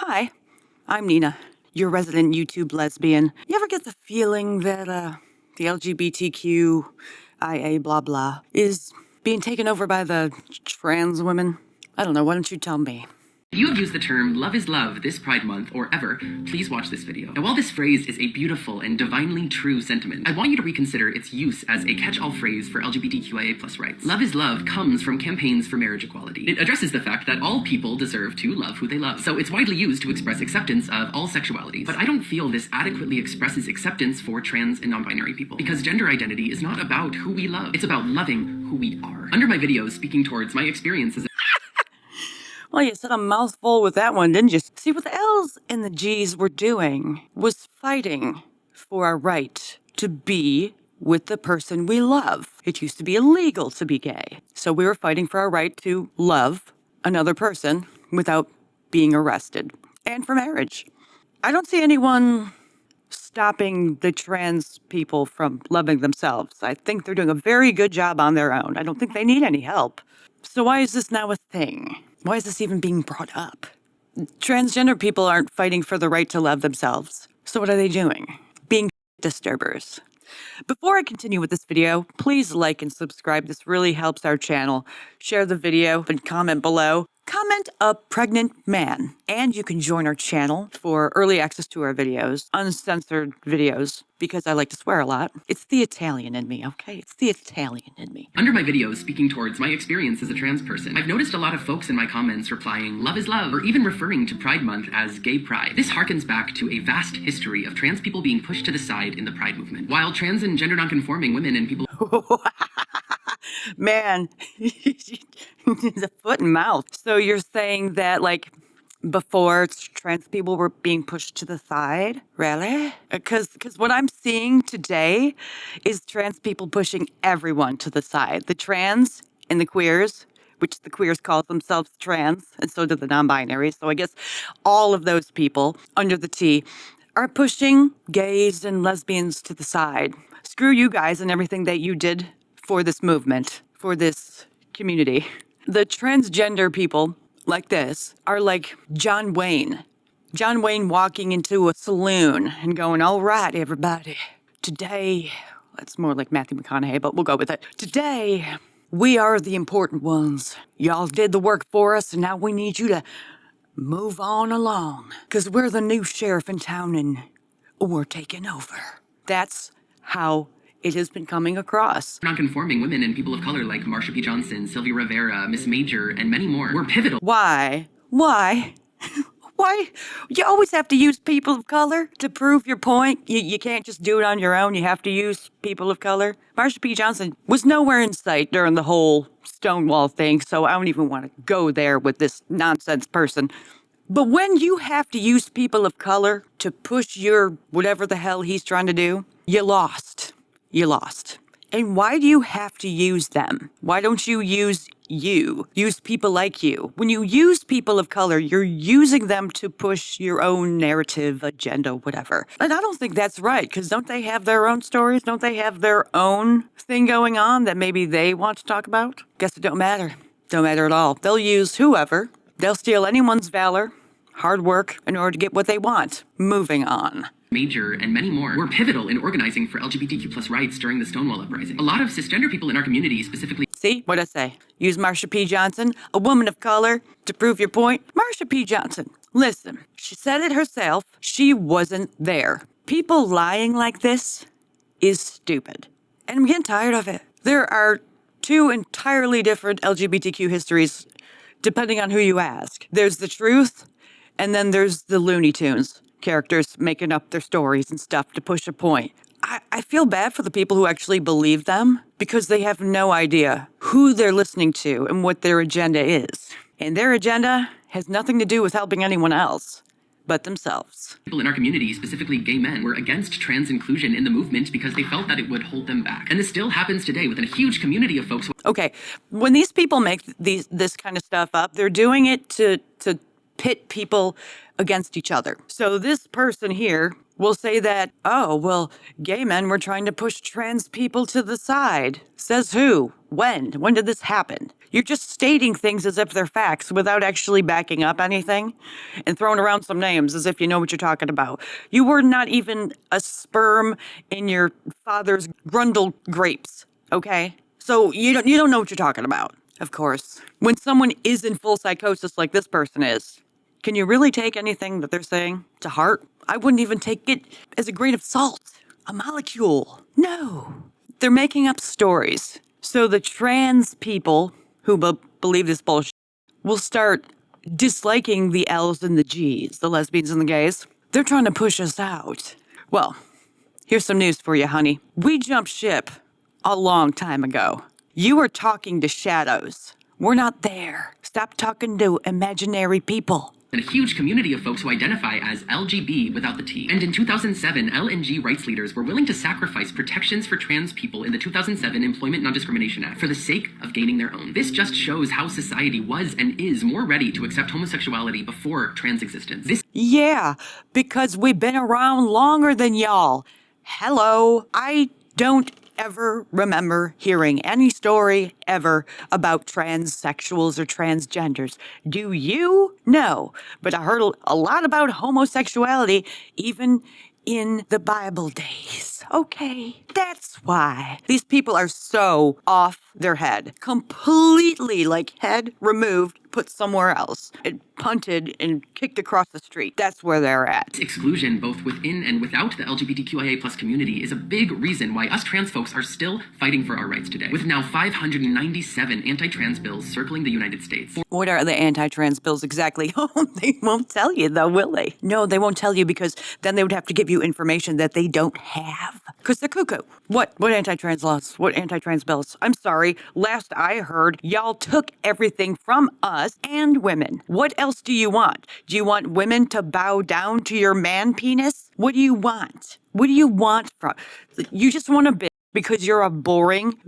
Hi, I'm Nina, your resident YouTube lesbian. You ever get the feeling that the LGBTQIA blah blah is being taken over by the trans women? I don't know, why don't you tell me? If you have used the term love is love this Pride Month or ever, please watch this video. Now, while this phrase is a beautiful and divinely true sentiment, I want you to reconsider its use as a catch-all phrase for LGBTQIA+ rights. Love is love comes from campaigns for marriage equality. It addresses the fact that all people deserve to love who they love. So it's widely used to express acceptance of all sexualities. But I don't feel this adequately expresses acceptance for trans and non-binary people, because gender identity is not about who we love. It's about loving who we are. Under my videos speaking towards my experiences. Well, you said a mouthful with that one, didn't you? See, what the L's and the G's were doing was fighting for our right to be with the person we love. It used to be illegal to be gay. So we were fighting for our right to love another person without being arrested and for marriage. I don't see anyone stopping the trans people from loving themselves. I think they're doing a very good job on their own. I don't think they need any help. So why is this now a thing? Why is this even being brought up? Transgender people aren't fighting for the right to love themselves. So what are they doing? Being disturbers. Before I continue with this video, please like and subscribe. This really helps our channel. Share the video and comment below. Comment a pregnant man. And you can join our channel for early access to our videos, uncensored videos, because I like to swear a lot. It's the Italian in me, okay? It's the Italian in me. Under my videos speaking towards my experience as a trans person, I've noticed a lot of folks in my comments replying, love is love, or even referring to Pride Month as gay pride. This harkens back to a vast history of trans people being pushed to the side in the Pride movement, while trans and gender nonconforming women and people Man, the foot and mouth. So you're saying that, like, before trans people were being pushed to the side? Really? Because what I'm seeing today is trans people pushing everyone to the side. The trans and the queers, which the queers call themselves trans, and so do the non-binaries. So I guess all of those people under the T are pushing gays and lesbians to the side. Screw you guys and everything that you did for this movement, for this community. The transgender people like this are like John Wayne. John Wayne walking into a saloon and going, all right, everybody, today, that's more like Matthew McConaughey, but we'll go with it. Today, we are the important ones. Y'all did the work for us, and now we need you to move on along, because we're the new sheriff in town and we're taking over. That's how it has been coming across. nonconforming women and people of color like Marsha P. Johnson, Sylvia Rivera, Miss Major, and many more were pivotal. Why? Why? Why? You always have to use people of color to prove your point. You can't just do it on your own. You have to use people of color. Marsha P. Johnson was nowhere in sight during the whole Stonewall thing, so I don't even want to go there with this nonsense person. But when you have to use people of color to push your whatever the hell he's trying to do, you lost. You lost. And why do you have to use them? Why don't you use you? Use people like you. When you use people of color, you're using them to push your own narrative, agenda, whatever. And I don't think that's right, because don't they have their own stories? Don't they have their own thing going on that maybe they want to talk about? Guess it don't matter. Don't matter at all. They'll use whoever. They'll steal anyone's valor, hard work, in order to get what they want. Moving on. Major, and many more were pivotal in organizing for LGBTQ+ rights during the Stonewall uprising. A lot of cisgender people in our community specifically. See, what'd I say? Use Marsha P. Johnson, a woman of color, to prove your point? Marsha P. Johnson, listen, she said it herself. She wasn't there. People lying like this is stupid. And I'm getting tired of it. There are two entirely different LGBTQ histories, depending on who you ask. There's the truth, and then there's the Looney Tunes characters making up their stories and stuff to push a point. I feel bad for the people who actually believe them, because they have no idea who they're listening to and what their agenda is. And their agenda has nothing to do with helping anyone else but themselves. People in our community, specifically gay men, were against trans inclusion in the movement because they felt that it would hold them back. And this still happens today within a huge community of folks. Okay, when these people make this kind of stuff up, they're doing it to pit people against each other. So this person here will say that, oh, well, gay men were trying to push trans people to the side. Says who? When? When did this happen? You're just stating things as if they're facts without actually backing up anything and throwing around some names as if you know what you're talking about. You were not even a sperm in your father's grundle grapes, okay? So you don't know what you're talking about. Of course, when someone is in full psychosis like this person is, can you really take anything that they're saying to heart? I wouldn't even take it as a grain of salt, a molecule. No. They're making up stories. So the trans people who believe this bullshit will start disliking the L's and the G's, the lesbians and the gays. They're trying to push us out. Well, here's some news for you, honey. We jumped ship a long time ago. You are talking to shadows. We're not there. Stop talking to imaginary people. And a huge community of folks who identify as LGB without the T. And in 2007, LNG rights leaders were willing to sacrifice protections for trans people in the 2007 Employment Non-Discrimination Act for the sake of gaining their own. This just shows how society was and is more ready to accept homosexuality before trans existence. Yeah, because we've been around longer than y'all. Hello, I don't ever remember hearing any story ever about transsexuals or transgenders. Do you? No. But I heard a lot about homosexuality even in the Bible days. Okay, that's why. These people are so off their head. Completely, like, head removed, put somewhere else. And punted and kicked across the street. That's where they're at. Exclusion, both within and without the LGBTQIA plus community, is a big reason why us trans folks are still fighting for our rights today, with now 597 anti-trans bills circling the United States. What are the anti-trans bills exactly? Oh, they won't tell you though, will they? No, they won't tell you because then they would have to give you information that they don't have. Because they're cuckoo. What anti-trans laws? What anti-trans bills? I'm sorry, last I heard, y'all took everything from us and women. What else do you want? Do you want women to bow down to your man penis? What do you want? What do you want from? You just want a bitch because you're a boring,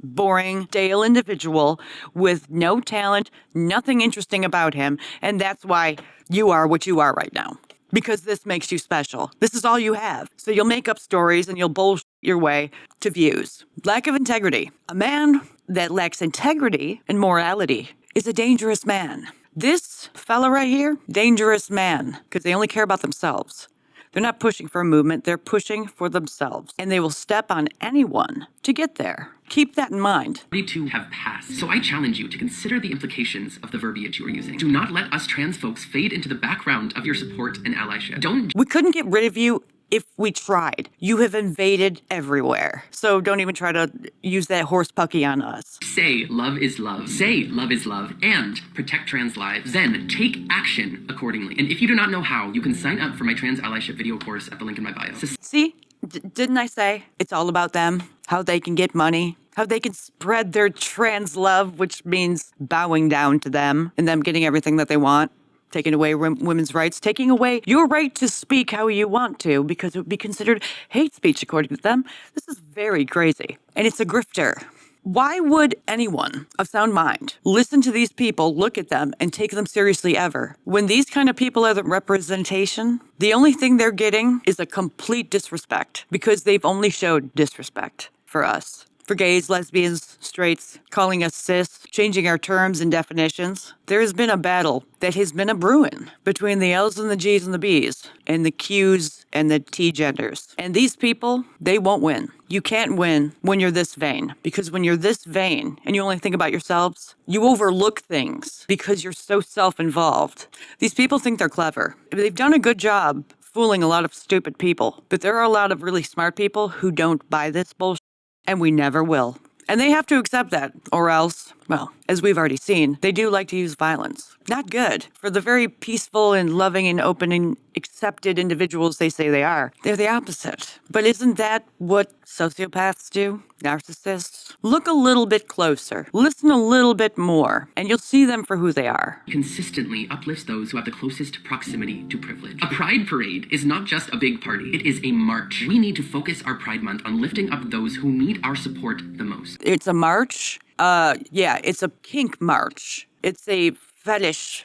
stale individual with no talent, nothing interesting about him, and that's why you are what you are right now. Because this makes you special. This is all you have. So you'll make up stories and you'll bullshit your way to views. Lack of integrity. A man that lacks integrity and morality is a dangerous man. This fella right here, dangerous man, because they only care about themselves. They're not pushing for a movement, they're pushing for themselves. And they will step on anyone to get there. Keep that in mind. 42 have passed. So I challenge you to consider the implications of the verbiage you are using. Do not let us trans folks fade into the background of your support and allyship. We couldn't get rid of you if we tried. You have invaded everywhere. So don't even try to use that horse pucky on us. Say love is love. Say love is love and protect trans lives. Then take action accordingly. And if you do not know how, you can sign up for my trans allyship video course at the link in my bio. See? Didn't I say it's all about them? How they can get money? How they can spread their trans love, which means bowing down to them and them getting everything that they want? Taking away women's rights, taking away your right to speak how you want to because it would be considered hate speech according to them. This is very crazy. And it's a grifter. Why would anyone of sound mind listen to these people, look at them, and take them seriously ever? When these kind of people are the representation, the only thing they're getting is a complete disrespect because they've only showed disrespect for us. For gays, lesbians, straights, calling us cis, changing our terms and definitions. There has been a battle that has been a brewing between the L's and the G's and the B's and the Q's and the T genders. And these people, they won't win. You can't win when you're this vain because when you're this vain and you only think about yourselves, you overlook things because you're so self-involved. These people think they're clever. They've done a good job fooling a lot of stupid people, but there are a lot of really smart people who don't buy this bullshit. And we never will. And they have to accept that, or else, well, as we've already seen, they do like to use violence. Not good. For the very peaceful and loving and open and accepted individuals they say they are, they're the opposite. But isn't that what sociopaths do? Narcissists? Look a little bit closer. Listen a little bit more, and you'll see them for who they are. Consistently uplifts those who have the closest proximity to privilege. A pride parade is not just a big party. It is a march. We need to focus our Pride Month on lifting up those who need our support the most. It's a march? Yeah, it's a kink march. It's a fetish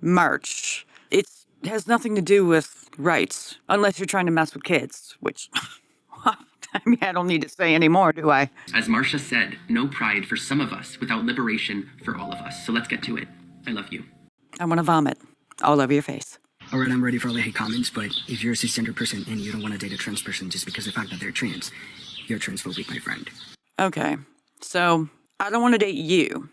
march. It's has nothing to do with rights, unless you're trying to mess with kids, which, I mean, I don't need to say anymore, do I? As Marcia said, no pride for some of us without liberation for all of us. So let's get to it. I love you. I want to vomit all over your face. All right, I'm ready for all the hate comments, but if you're a cisgender person and you don't want to date a trans person just because of the fact that they're trans, you're transphobic, my friend. Okay, so I don't want to date you.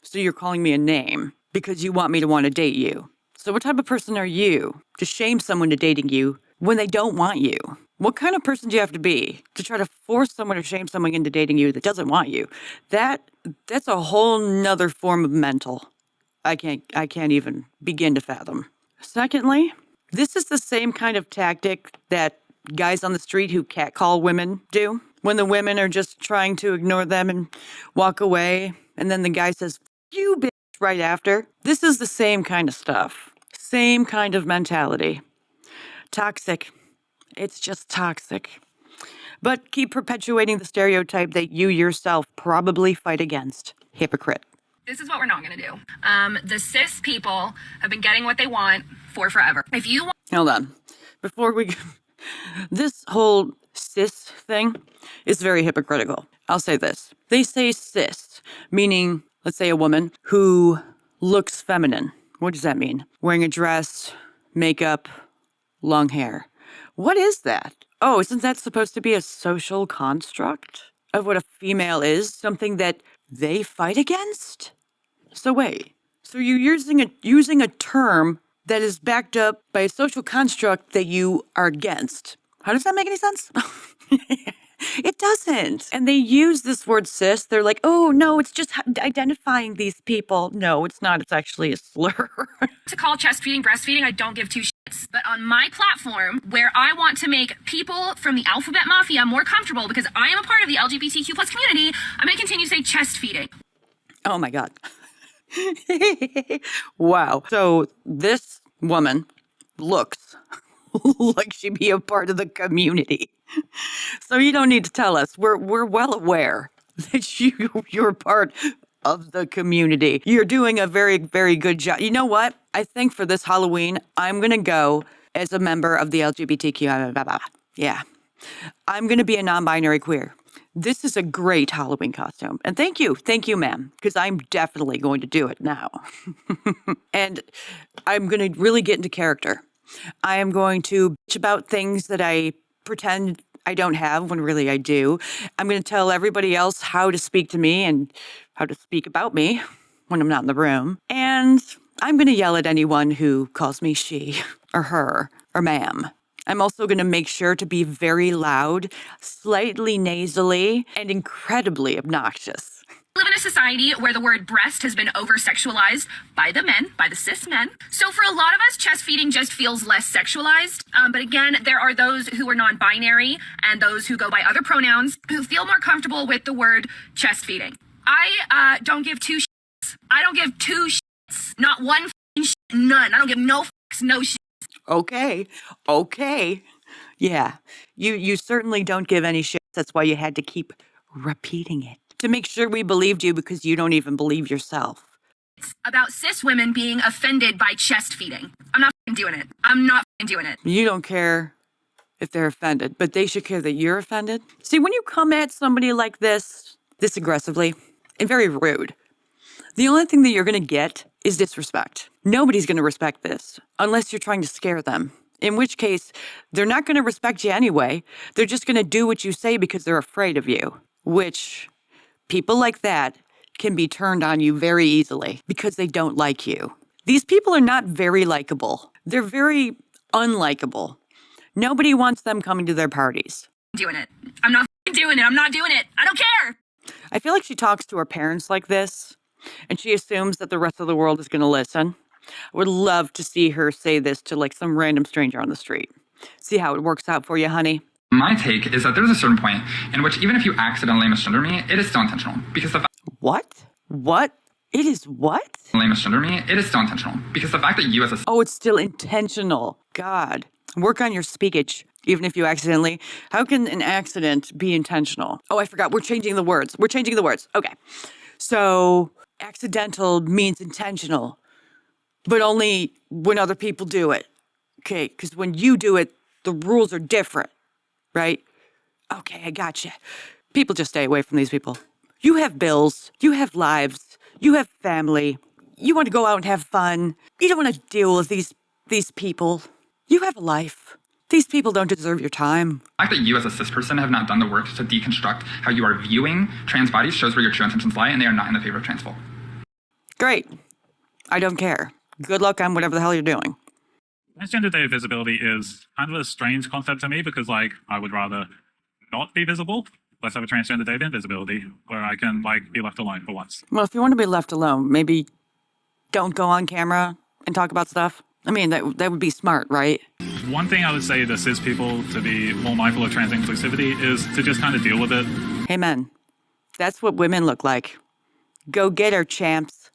So you're calling me a name because you want me to want to date you. So what type of person are you to shame someone to dating you when they don't want you? What kind of person do you have to be to try to force someone or shame someone into dating you that doesn't want you? That's a whole nother form of mental. I can't even begin to fathom. Secondly, this is the same kind of tactic that guys on the street who catcall women do. When the women are just trying to ignore them and walk away, and then the guy says, "You bitch," right after. This is the same kind of stuff. Same kind of mentality. Toxic. It's just toxic. But keep perpetuating the stereotype that you yourself probably fight against. Hypocrite. This is what we're not going to do. The cis people have been getting what they want for forever. If you want... Hold on. Before we... This whole cis thing is very hypocritical. I'll say this. They say cis, meaning, let's say a woman who looks feminine. What does that mean? Wearing a dress, makeup, long hair. What is that? Oh, isn't that supposed to be a social construct of what a female is? Something that they fight against? So wait, so you're using a term that is backed up by a social construct that you are against. How does that make any sense? It doesn't. And they use this word cis. They're like, oh, no, it's just identifying these people. No, it's not. It's actually a slur. To call chest feeding breastfeeding, I don't give two shits. But on my platform, where I want to make people from the alphabet mafia more comfortable because I am a part of the LGBTQ plus community, I'm going to continue to say chest feeding. Oh, my God. Wow. So this woman looks like she'd be a part of the community. So you don't need to tell us. We're well aware that you're part of the community. You're doing a very, very good job. You know what? I think for this Halloween, I'm going to go as a member of the LGBTQ. Yeah. I'm going to be a non-binary queer. This is a great Halloween costume. And thank you, ma'am, because I'm definitely going to do it now. And I'm going to really get into character. I am going to bitch about things that I pretend I don't have when really I do. I'm going to tell everybody else how to speak to me and how to speak about me when I'm not in the room. And I'm going to yell at anyone who calls me she or her or ma'am. I'm also going to make sure to be very loud, slightly nasally, and incredibly obnoxious. We live in a society where the word breast has been over-sexualized by the men, by the cis men. So for a lot of us, chest feeding just feels less sexualized. But again, there are those who are non-binary and those who go by other pronouns who feel more comfortable with the word chest feeding. I don't give two shits. I don't give two shits. Not one f***ing shit, none. I don't give no fucks, no shit. Okay. Yeah, you certainly don't give any shit. That's why you had to keep repeating it. To make sure we believed you because you don't even believe yourself. About cis women being offended by chest feeding. I'm not f***ing doing it. I'm not f***ing doing it. You don't care if they're offended, but they should care that you're offended. See, when you come at somebody like this aggressively and very rude, the only thing that you're going to get is disrespect. Nobody's going to respect this unless you're trying to scare them. In which case, they're not going to respect you anyway. They're just going to do what you say because they're afraid of you, which people like that can be turned on you very easily because they don't like you. These people are not very likable. They're very unlikable. Nobody wants them coming to their parties. Doing it. I'm not doing it. I'm not doing it. I don't care. I feel like she talks to her parents like this, and she assumes that the rest of the world is going to listen. I would love to see her say this to like some random stranger on the street. See how it works out for you, honey. My take is that there's a certain point in which even if you accidentally misgender me, it is still intentional. Because the What? It is what? misgender me, it is still intentional. Because the fact that you as a Oh, it's still intentional. God. Work on your speakage, even if you accidentally. How can an accident be intentional? Oh, I forgot. We're changing the words. Okay. So, accidental means intentional, but only when other people do it. Okay, because when you do it, the rules are different, right? Okay, I gotcha. People just stay away from these people. You have bills, you have lives, you have family. You want to go out and have fun. You don't want to deal with these people. You have a life. These people don't deserve your time. The fact that you as a cis person have not done the work to deconstruct how you are viewing trans bodies shows where your true intentions lie, and they are not in the favor of trans folk. Great. I don't care. Good luck on whatever the hell you're doing. Transgender day visibility is kind of a strange concept to me because, like, I would rather not be visible. Let's have a transgender day of invisibility where I can, like, be left alone for once. Well, if you want to be left alone, maybe don't go on camera and talk about stuff. I mean, that would be smart, right? One thing I would say to cis people to be more mindful of trans inclusivity is to just kind of deal with it. Hey, men, that's what women look like. Go get her, champs.